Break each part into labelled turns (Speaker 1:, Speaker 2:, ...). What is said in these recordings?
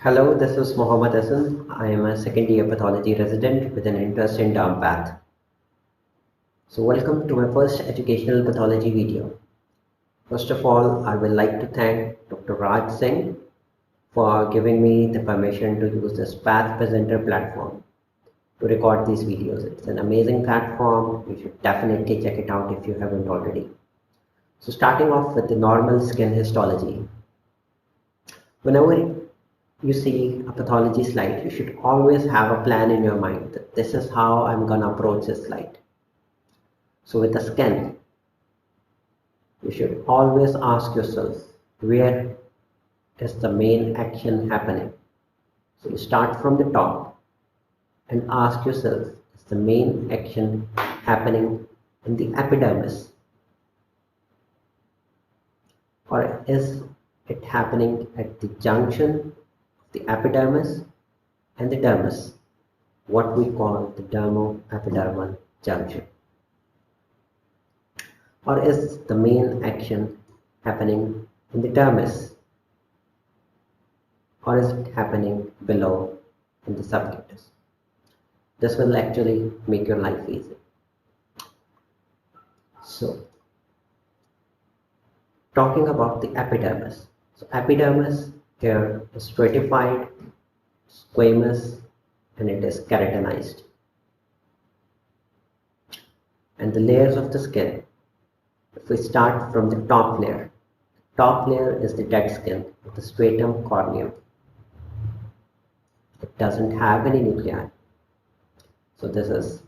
Speaker 1: Hello, this is Mohammed Hassan. I am a second year pathology resident with an interest in Dermpath. So welcome to my first educational pathology video. First of all, I would like to thank Dr. Raj Singh for giving me the permission to use this Path Presenter platform to record these videos. It's an amazing platform. You should definitely check it out if you haven't already. So starting off with the normal skin histology. Whenever you see a pathology slide, you should always have a plan in your mind that this is how I'm going to approach this slide. So with the skin, you should always ask yourself, where is the main action happening? So you start from the top and ask yourself, is the main action happening in the epidermis? Or is it happening at the junction the epidermis and the dermis, what we call the dermo-epidermal junction? Or is the main action happening in the dermis? Or is it happening below in the subcutis? This will actually make your life easy. So, talking about the epidermis. So epidermis here is stratified, squamous, and it is keratinized. And the layers of the skin, if we start from the top layer is the dead skin of the stratum corneum. It doesn't have any nuclei. So this is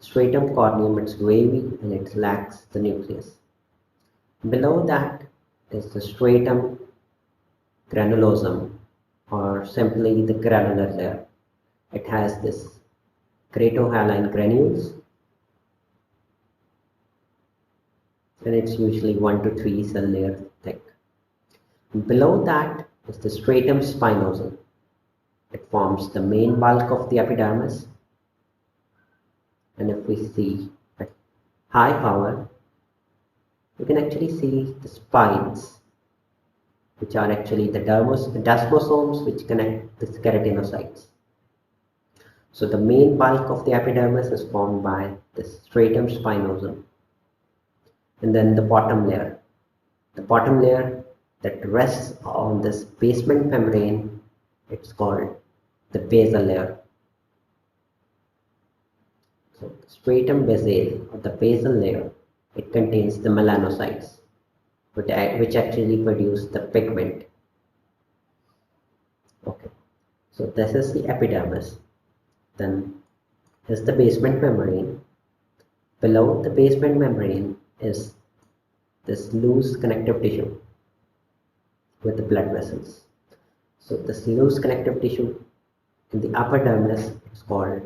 Speaker 1: stratum corneum, it's wavy and it lacks the nucleus. Below that is the stratum granulosum, or simply the granular layer. It has this gratohyaline granules, and it's usually 1 to 3 cell layer thick. And below that is the stratum spinosum. It forms the main bulk of the epidermis, and if we see at high power, you can actually see the spines, which are actually the desmosomes which connect the keratinocytes. So the main bulk of the epidermis is formed by the stratum spinosum. And then the bottom layer that rests on this basement membrane, it's called the basal layer. So the stratum basale, or the basal layer, it contains the melanocytes, which actually produce the pigment. Okay, so this is the epidermis. Then is the basement membrane. Below the basement membrane is this loose connective tissue with the blood vessels. So this loose connective tissue in the upper dermis is called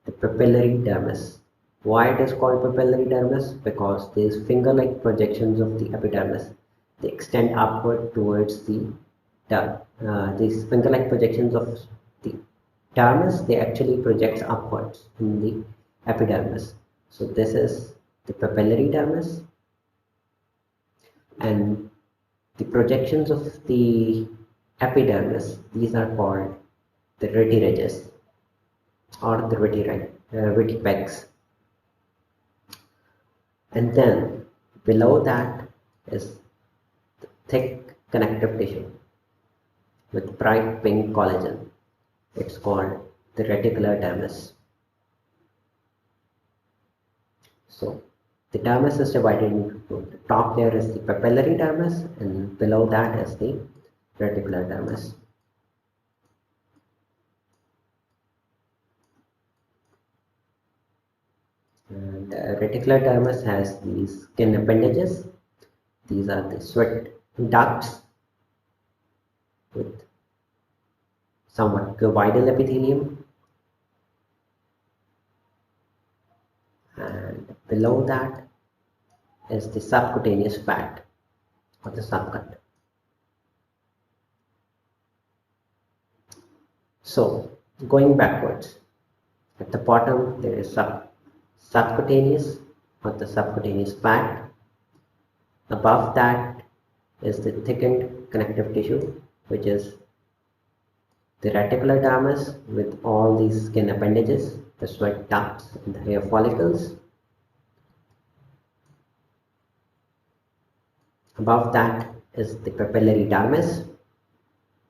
Speaker 1: the papillary dermis. Why it is called papillary dermis? Because these finger-like projections of the epidermis, they extend upward towards the these finger-like projections of the dermis, they actually project upwards in the epidermis. So this is the papillary dermis, and the projections of the epidermis, these are called the rete ridges or the rete pegs. And then below that is the thick connective tissue with bright pink collagen. It's called the reticular dermis. So the dermis is divided into two. The top layer is the papillary dermis, and below that is the reticular dermis. And reticular dermis has these skin appendages. These are the sweat ducts with somewhat cuboidal epithelium. And below that is the subcutaneous fat or the subcut. So going backwards, at the bottom there is subcutaneous or the subcutaneous fat. Above that is the thickened connective tissue, which is the reticular dermis with all these skin appendages, the sweat ducts and the hair follicles. Above that is the papillary dermis,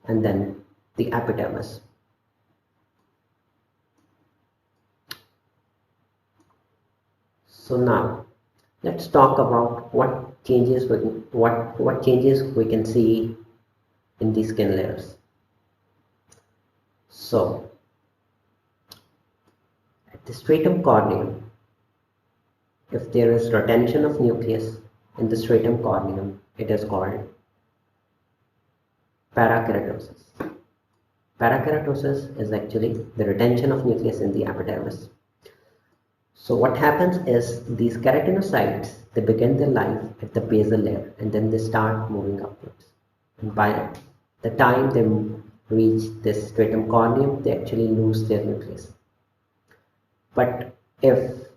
Speaker 1: and then the epidermis. So now let's talk about what changes we can see in these skin layers. So at the stratum corneum, if there is retention of nucleus in the stratum corneum, it is called parakeratosis. Parakeratosis is actually the retention of nucleus in the epidermis. So what happens is these keratinocytes, they begin their life at the basal layer and then they start moving upwards. And by the time they reach this stratum corneum, they actually lose their nucleus. But if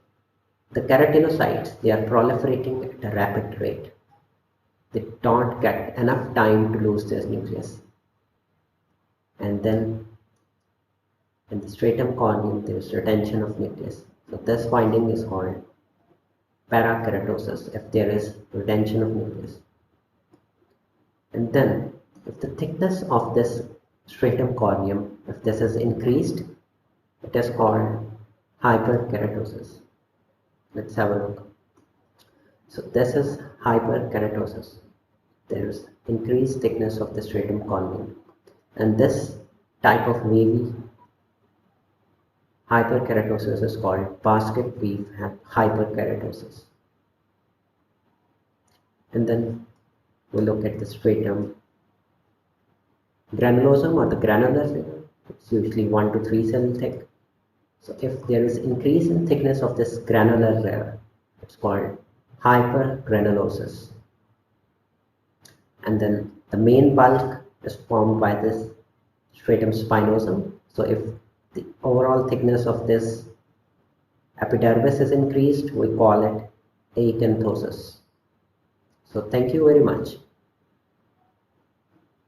Speaker 1: the keratinocytes, they are proliferating at a rapid rate, they don't get enough time to lose their nucleus. And then in the stratum corneum, there is retention of nucleus. So this finding is called parakeratosis if there is retention of nucleus. And then if the thickness of this stratum corneum, if this is increased, it is called hyperkeratosis. Let's have a look. So this is hyperkeratosis. There is increased thickness of the stratum corneum, and this type of wavy hyperkeratosis is called basket weave hyperkeratosis. And then we look at the stratum granulosum or the granular layer. It's usually 1 to 3 cell thick. So if there is increase in thickness of this granular layer, it's called hypergranulosis. And then the main bulk is formed by this stratum spinosum. So if the overall thickness of this epidermis is increased, we call it acanthosis. So thank you very much.